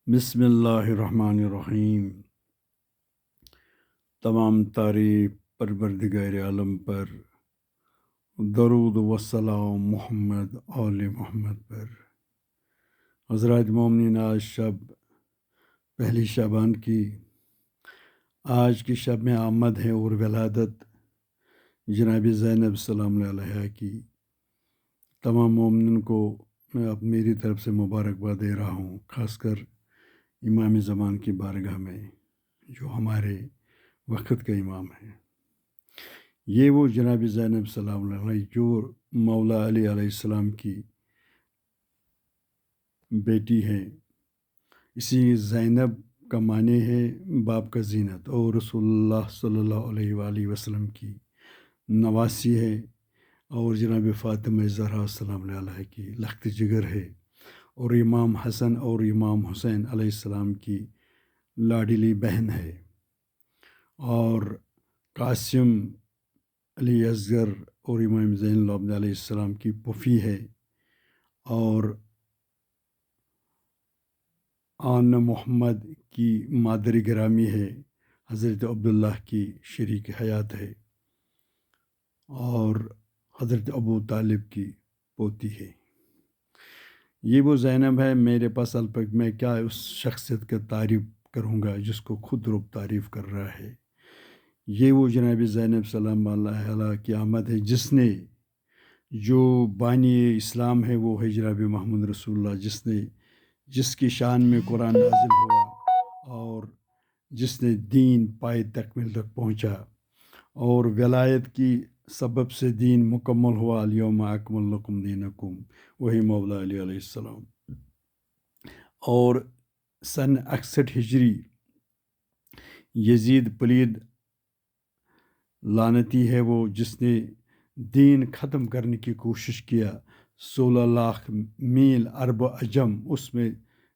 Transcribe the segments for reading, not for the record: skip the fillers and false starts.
بسم اللہ الرحمن الرحیم۔ تمام تعریف پروردگار عالم پر، درود و سلام محمد آل محمد پر۔ حضرات مومنین، آج شب پہلی شعبان کی، آج کی شب میں آمد ہے اور ولادت جناب زینب سلام اللہ علیہ کی۔ تمام مومنین کو میں اب میری طرف سے مبارکباد دے رہا ہوں، خاص کر امام زمان کی بارگاہ میں جو ہمارے وقت کا امام ہے۔ یہ وہ جناب زینب سلام اللہ علیہ جو مولا علی علیہ السلام کی بیٹی ہے۔ اسی زینب کا معنی ہے باپ کا زینت، اور رسول اللہ صلی اللہ علیہ وآلہ وسلم کی نواسی ہے، اور جناب فاطمہ زہرا سلام اللہ علیہ کی لخت جگر ہے، اور امام حسن اور امام حسین علیہ السلام کی لاڈلی بہن ہے، اور قاسم علی اصغر اور امام زین العابدین علیہ السلام کی پھوپھی ہے، اور آن محمد کی مادر گرامی ہے، حضرت عبداللہ کی شریک حیات ہے، اور حضرت ابو طالب کی پوتی ہے۔ یہ وہ زینب ہے۔ میرے پاس الپک میں کیا اس شخصیت کا تعریف کروں گا جس کو خود رب تعریف کر رہا ہے۔ یہ وہ جناب زینب سلام اللہ علیہ کی آمد ہے، جس نے جو بانی اسلام ہے وہ ہے جناب محمد رسول اللہ، جس کی شان میں قرآن نازل ہوا، اور جس نے دین پائے تکمیل تک پہنچا، اور ولایت کی سبب سے دین مکمل ہوا۔ الیوم اکملت لکم دینکم، وہی مولا علی علیہ السلام۔ اور سن 61 ہجری یزید پلید لعنتی ہے وہ، جس نے دین ختم کرنے کی کوشش کیا۔ 16 لاکھ میل عرب و عجم، اس میں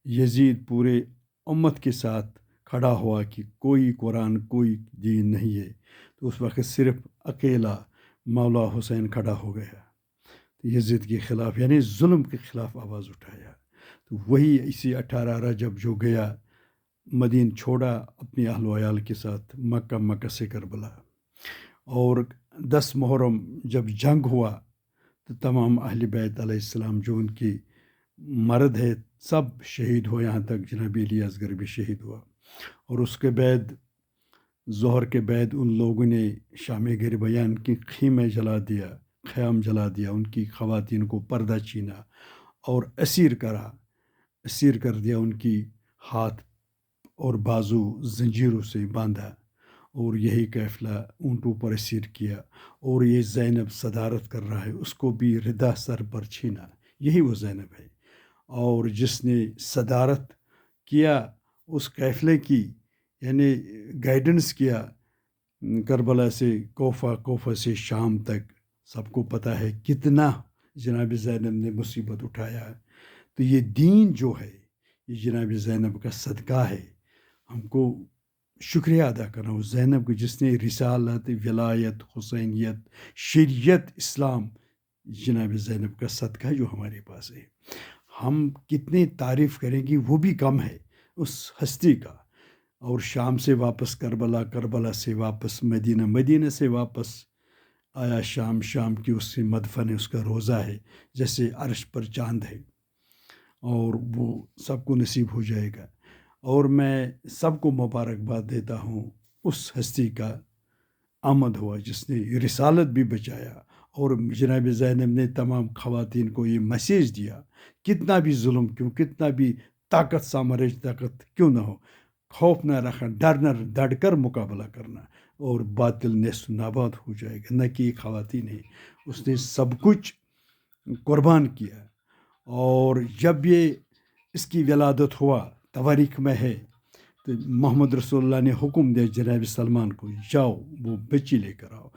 یزید پورے امت کے ساتھ کھڑا ہوا کہ کوئی قرآن کوئی دین نہیں ہے، تو اس وقت صرف اکیلا مولا حسین کھڑا ہو گیا یزید کے خلاف، یعنی ظلم کے خلاف آواز اٹھایا۔ تو وہی اسی 18 رجب جو گیا مدین چھوڑا اپنی اہل و عیال کے ساتھ مکہ سے کربلا، اور 10 محرم جب جنگ ہوا تو تمام اہل بیت علیہ السلام جو ان کی مرد ہے سب شہید ہوئے، یہاں تک جناب علی اصغر بھی شہید ہوا۔ اور اس کے بعد ظہر کے بعد ان لوگوں نے شام گربیان کی خیمہ جلا دیا، خیام جلا دیا، ان کی خواتین کو پردہ چھینا اور اسیر کر دیا، ان کی ہاتھ اور بازو زنجیروں سے باندھا، اور یہی قافلہ اونٹوں پر اسیر کیا، اور یہ زینب صدارت کر رہا ہے، اس کو بھی ردا سر پر چھینا۔ یہی وہ زینب ہے، اور جس نے صدارت کیا اس قافلے کی، یعنی گائیڈنس کیا کربلا سے کوفہ سے شام تک۔ سب کو پتہ ہے کتنا جناب زینب نے مصیبت اٹھایا۔ تو یہ دین جو ہے یہ جناب زینب کا صدقہ ہے، ہم کو شکریہ ادا کرنا اس زینب کو جس نے رسالت، ولایت، حسینیت، شریعت، اسلام، جناب زینب کا صدقہ جو ہمارے پاس ہے۔ ہم کتنی تعریف کریں گی وہ بھی کم ہے اس ہستی کا۔ اور شام سے واپس کربلا سے واپس مدینہ سے واپس آیا شام کی اس سے مدفن ہے، اس کا روزہ ہے، جیسے عرش پر چاند ہے، اور وہ سب کو نصیب ہو جائے گا۔ اور میں سب کو مبارکباد دیتا ہوں اس ہستی کا آمد ہوا جس نے رسالت بھی بچایا، اور جناب زینب نے تمام خواتین کو یہ میسیج دیا، کتنا بھی ظلم کیوں، کتنا بھی سامراج طاقت کیوں نہ ہو، خوف نہ رکھنا، ڈٹ کر مقابلہ کرنا، اور باطل نیست و ناباد ہو جائے گا۔ نہ کہ خواتین ہیں، اس نے سب کچھ قربان کیا۔ اور جب یہ اس کی ولادت ہوا تواریخ میں ہے، تو محمد رسول اللہ نے حکم دیا جناب سلمان کو، جاؤ وہ بچی لے کر آؤ،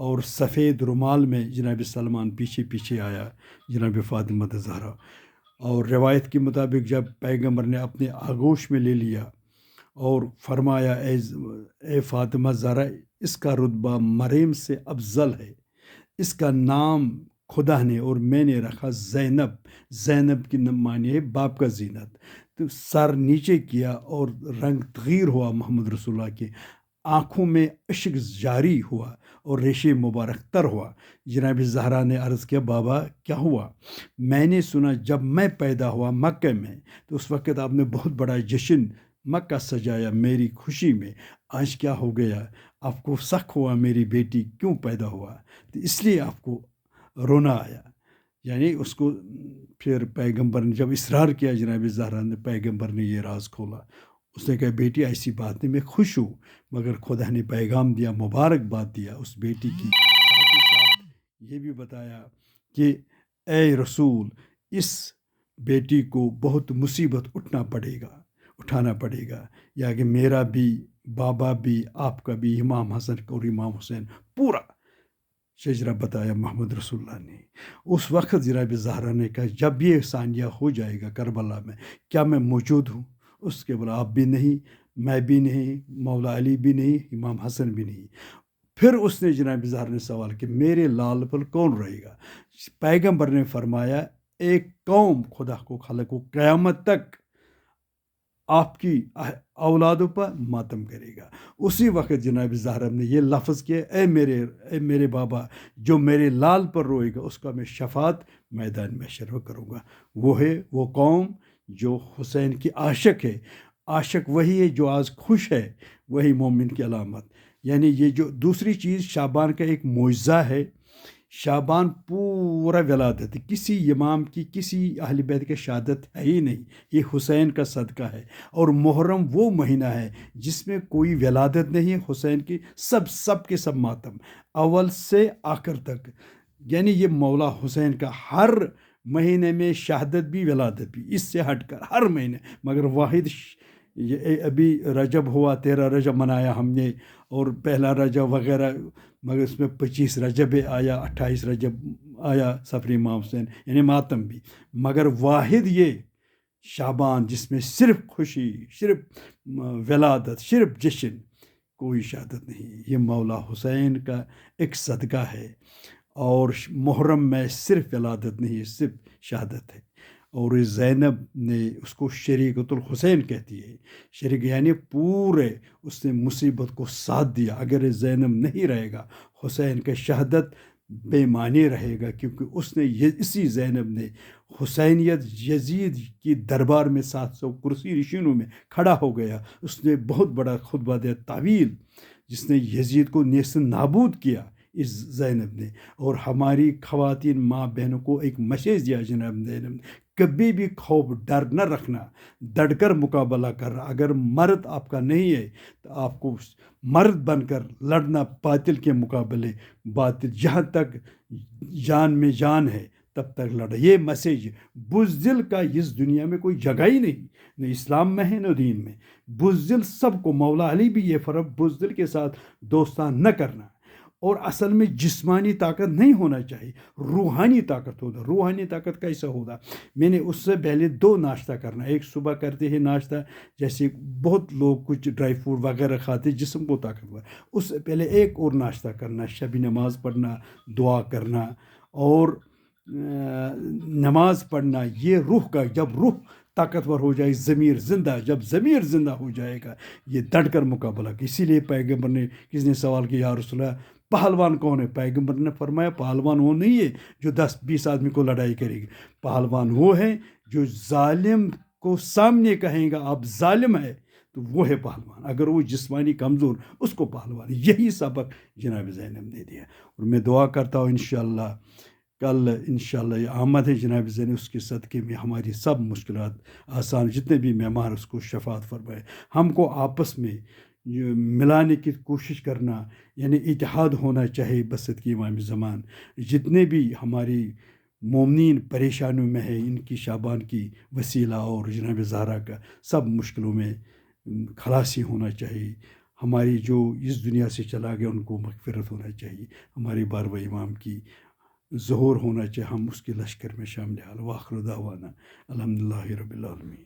اور سفید رومال میں جناب سلمان پیچھے آیا جناب فاطمہ زہرا، اور روایت کے مطابق جب پیغمبر نے اپنے آغوش میں لے لیا اور فرمایا، اے فاطمہ زہرا، اس کا رتبہ مریم سے افضل ہے، اس کا نام خدا نے اور میں نے رکھا زینب کی معنی ہے باپ کا زینت۔ تو سر نیچے کیا اور رنگ تغیر ہوا محمد رسول اللہ کے، آنکھوں میں اشک جاری ہوا اور ریشے مبارک تر ہوا۔ جناب زہرا نے عرض کیا بابا کیا ہوا؟ میں نے سنا جب میں پیدا ہوا مکہ میں تو اس وقت آپ نے بہت بڑا جشن مکہ سجایا میری خوشی میں، آج کیا ہو گیا؟ آپ کو شک ہوا میری بیٹی کیوں پیدا ہوا، تو اس لیے آپ کو رونا آیا۔ یعنی اس کو پھر پیغمبر نے جب اصرار کیا، جناب زہرا نے، پیغمبر نے یہ راز کھولا۔ اس نے کہا بیٹی ایسی بات نہیں، میں خوش ہوں، مگر خدا نے پیغام دیا، مبارکباد دیا اس بیٹی کی، ساتھ ہی ساتھ یہ بھی بتایا کہ اے رسول، اس بیٹی کو بہت مصیبت اٹھانا پڑے گا، یا کہ میرا بھی، بابا بھی، آپ کا بھی، امام حسن اور امام حسین، پورا شجرہ بتایا محمد رسول اللہ نے۔ اس وقت جناب زہرا نے کہا جب یہ ثانیہ ہو جائے گا کربلا میں، کیا میں موجود ہوں؟ اس کے بعد آپ بھی نہیں، میں بھی نہیں، مولا علی بھی نہیں، امام حسن بھی نہیں۔ پھر اس نے جناب زہرا نے سوال کہ میرے لال پر کون رہے گا؟ پیغمبر نے فرمایا ایک قوم خدا کو خلق و قیامت تک آپ کی اولادوں پر ماتم کرے گا۔ اسی وقت جناب زہرا نے یہ لفظ کیا اے میرے بابا، جو میرے لال پر روئے گا اس کا میں شفاعت میدان محشر میں کروں گا۔ وہ ہے وہ قوم جو حسین کی عاشق ہے۔ عاشق وہی ہے جو آج خوش ہے، وہی مومن کی علامت۔ یعنی یہ جو دوسری چیز شعبان کا ایک معجزہ ہے، شعبان پورا ولادت ہے، کسی امام کی، کسی اہل بیت کی شہادت ہے ہی نہیں، یہ حسین کا صدقہ ہے۔ اور محرم وہ مہینہ ہے جس میں کوئی ولادت نہیں ہے حسین کی، سب کے سب ماتم، اول سے آخر تک۔ یعنی یہ مولا حسین کا ہر مہینے میں شہادت بھی ولادت بھی، اس سے ہٹ کر ہر مہینے، مگر واحد یہ ابھی رجب ہوا، 13 رجب منایا ہم نے، اور پہلا رجب وغیرہ، مگر اس میں 25 رجب آیا، 28 رجب آیا سفر امام حسین، یعنی ماتم بھی، مگر واحد یہ شعبان جس میں صرف خوشی، صرف ولادت، صرف جشن، کوئی شہادت نہیں، یہ مولا حسین کا ایک صدقہ ہے۔ اور محرم میں صرف ولادت نہیں، صرف شہادت ہے۔ اور زینب نے اس کو شریکۃ الحسین کہتی ہے، شریک یعنی پورے اس نے مصیبت کو ساتھ دیا۔ اگر زینب نہیں رہے گا حسین کا شہادت بے معنی رہے گا، کیونکہ اس نے اسی زینب نے حسینیت یزید کی دربار میں 700 کرسی نشینوں میں کھڑا ہو گیا، اس نے بہت بڑا خطبہ دیا طویل، جس نے یزید کو نیست نابود کیا اس زینب نے۔ اور ہماری خواتین ماں بہنوں کو ایک میسیج دیا جناب زینب نے، کبھی بھی خوف ڈر نہ رکھنا، ڈٹ کر مقابلہ کرنا۔ اگر مرد آپ کا نہیں ہے تو آپ کو مرد بن کر لڑنا، باطل کے مقابلے، باطل جہاں تک جان میں جان ہے تب تک لڑا۔ یہ میسیج بزدل کا اس دنیا میں کوئی جگہ ہی نہیں، نہ اسلام میں ہے نہ دین میں۔ بزدل سب کو، مولا علی بھی یہ فرق، بزدل کے ساتھ دوستان نہ کرنا۔ اور اصل میں جسمانی طاقت نہیں ہونا چاہیے، روحانی طاقت ہوگا۔ روحانی طاقت کیسا ہوگا؟ میں نے اس سے پہلے 2 ناشتہ کرنا، ایک صبح کرتے ہیں ناشتہ، جیسے بہت لوگ کچھ ڈرائی فروٹ وغیرہ کھاتے جسم کو طاقتور، اس سے پہلے ایک اور ناشتہ کرنا، شبی نماز پڑھنا، دعا کرنا، اور نماز پڑھنا۔ یہ روح کا، جب روح طاقتور ہو جائے، ضمیر زندہ، جب ضمیر زندہ ہو جائے گا، یہ ڈٹ کر مقابلہ۔ اسی لیے پیغمبر نے، کسی نے سوال کیا یا رسول اللہ پہلوان کون ہے؟ پیغمبر نے فرمایا پہلوان وہ نہیں ہے جو 10-20 آدمی کو لڑائی کرے گا، پہلوان وہ ہے جو ظالم کو سامنے کہیں گا آپ ظالم ہے تو وہ ہے پہلوان۔ اگر وہ جسمانی کمزور، اس کو پہلوان۔ یہی سبق جناب زینب نے دیا۔ اور میں دعا کرتا ہوں انشاءاللہ کل انشاءاللہ یہ آمد ہے جناب زینب، اس کے صدقے میں ہماری سب مشکلات آسان، جتنے بھی بیمار اس کو شفاعت فرمائے۔ ہم کو آپس میں ملانے کی کوشش کرنا، یعنی اتحاد ہونا چاہیے بصد کی امام زمان۔ جتنے بھی ہماری مومنین پریشانیوں میں ہے، ان کی شعبان کی وسیلہ اور جناب زہرا کا سب مشکلوں میں خلاصی ہونا چاہیے۔ ہماری جو اس دنیا سے چلا گیا ان کو مغفرت ہونا چاہیے، ہماری بارگاہ امام کی ظہور ہونا چاہیے، ہم اس کے لشکر میں شامل حال۔ وآخر دعوانا الحمدللہ رب العالمین۔